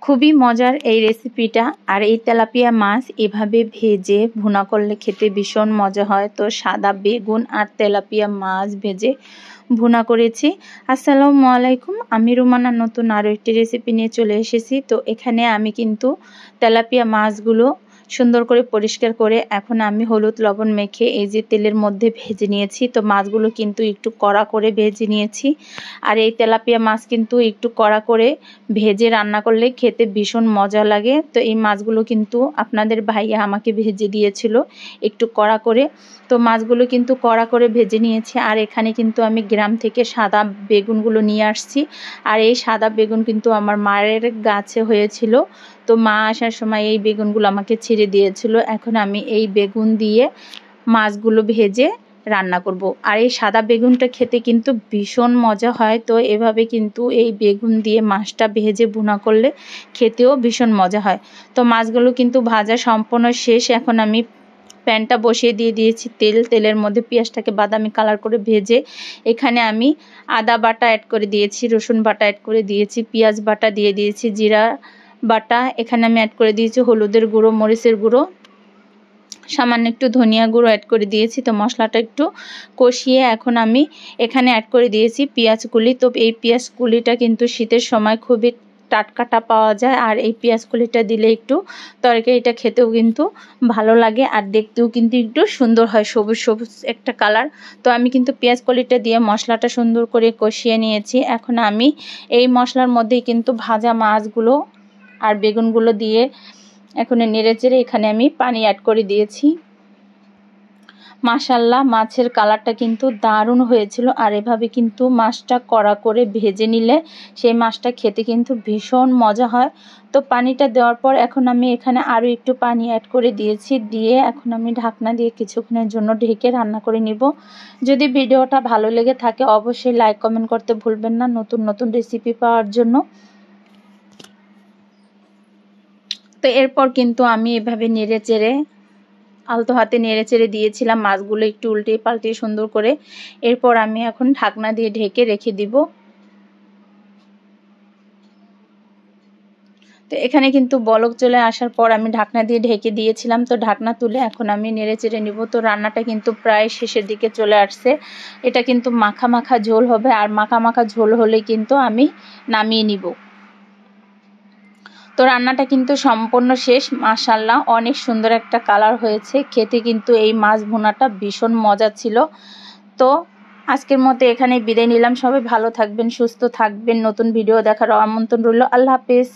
খুবই মজার এই রেসিপিটা। আর এই তেলাপিয়া মাছ এভাবে ভেজে ভুনা করলে খেতে ভীষণ মজা হয়। তো সাদা বেগুন আর তেলাপিয়া মাছ ভেজে ভুনা করেছি। আসসালামু আলাইকুম, আমি রুমানা নতুন আরও একটি রেসিপি নিয়ে চলে এসেছি। তো এখানে আমি কিন্তু তেলাপিয়া মাছগুলো সুন্দর করে পরিষ্কার করে এখন আমি হলুদ লবণ মেখে এই যে তেলের মধ্যে ভেজে নিয়েছি। তো মাছগুলো কিন্তু একটু কড়া করে ভেজে নিয়েছি। আর এই তেলাপিয়া মাছ কিন্তু একটু কড়া করে ভেজে রান্না করলে খেতে ভীষণ মজা লাগে। তো এই মাছগুলো কিন্তু আপনাদের ভাইয়া আমাকে ভেজে দিয়েছিল একটু কড়া করে। তো মাছগুলো কিন্তু কড়া করে ভেজে নিয়েছি। আর এখানে কিন্তু আমি গ্রাম থেকে সাদা বেগুনগুলো নিয়ে আসছি। আর এই সাদা বেগুন কিন্তু আমার মায়ের গাছে হয়েছিল। তো মা আসার সময় এই বেগুনগুলো আমাকে ছিঁড়ে দিয়েছিল। এখন আমি এই বেগুন দিয়ে মাছগুলো ভেজে রান্না করব। আর এই সাদা বেগুনটা খেতে কিন্তু ভীষণ মজা হয়। তো এভাবে কিন্তু এই বেগুন দিয়ে মাছটা ভেজে ভুনা করলে খেতেও ভীষণ মজা হয়। তো মাছগুলো কিন্তু ভাজা সম্পূর্ণ শেষ। এখন আমি প্যানটা বসিয়ে দিয়ে দিয়েছি তেলের মধ্যে পেঁয়াজটাকে বাদামি কালার করে ভেজে এখানে আমি আদা বাটা অ্যাড করে দিয়েছি, রসুন বাটা অ্যাড করে দিয়েছি, পেঁয়াজ বাটা দিয়ে দিয়েছি, জিরা বাটা এখানে আমি অ্যাড করে দিয়েছি, হলুদের গুঁড়ো, মরিচের গুঁড়ো, সামান্য একটু ধনিয়া গুঁড়ো অ্যাড করে দিয়েছি। তো মশলাটা একটু কষিয়ে এখন আমি এখানে অ্যাড করে দিয়েছি পেঁয়াজ কুলি। তো এই পেঁয়াজ কুলিটা কিন্তু শীতের সময় খুবই টাটকাটা পাওয়া যায়। আর এই পেঁয়াজ কুলিটা দিলে একটু তরকারিটা খেতেও কিন্তু ভালো লাগে আর দেখতেও কিন্তু একটু সুন্দর হয়, সবুজ সবুজ একটা কালার। তো আমি কিন্তু পেঁয়াজ কুলিটা দিয়ে মশলাটা সুন্দর করে কষিয়ে নিয়েছি। এখন আমি এই মশলার মধ্যেই কিন্তু ভাজা মাছগুলো আর বেগুনগুলো দিয়ে এখন নেড়েচেড়ে এখানে আমি পানি অ্যাড করে দিয়েছি। মাশাআল্লাহ, মাছের কালারটা কিন্তু দারুণ হয়েছিল। আর এভাবে কিন্তু মাছটা কড়া করে ভেজে নিলে সেই মাছটা খেতে কিন্তু ভীষণ মজা হয়। তো পানিটা দেওয়ার পর এখন আমি এখানে আরও একটু পানি অ্যাড করে দিয়েছি। দিয়ে এখন আমি ঢাকনা দিয়ে কিছুক্ষণের জন্য ঢেকে রান্না করে নিব। যদি ভিডিওটা ভালো লেগে থাকে অবশ্যই লাইক কমেন্ট করতে ভুলবেন না নতুন নতুন রেসিপি পাওয়ার জন্য। তো এরপর কিন্তু আমি এভাবে নেড়েচেড়ে আলতো হাতে নেড়েচেড়ে দিয়েছিলাম মাছগুলো একটু উল্টে পাল্টে সুন্দর করে। এরপর আমি এখন ঢাকনা দিয়ে ঢেকে রেখে দিব। তো এখানে কিন্তু বলক চলে আসার পর আমি ঢাকনা দিয়ে ঢেকে দিয়েছিলাম। তো ঢাকনা তুলে এখন আমি নেড়েচেড়ে নিব। তো রান্নাটা কিন্তু প্রায় শেষের দিকে চলে আসছে। এটা কিন্তু মাখা মাখা ঝোল হবে। আর মাখা মাখা ঝোল হলে কিন্তু আমি নামিয়ে নিব। তো রান্নাটা কিন্তু সম্পূর্ণ শেষ। মাশাআল্লাহ, অনেক সুন্দর একটা কালার হয়েছে। খেতে কিন্তু এই মাছ ভুনাটা ভীষণ মজা ছিল। তো আজকের মতো এখানে বিদায় নিলাম। সবাই ভালো থাকবেন, সুস্থ থাকবেন। নতুন ভিডিও দেখার আমন্ত্রণ রইল। আল্লাহ হাফেজ।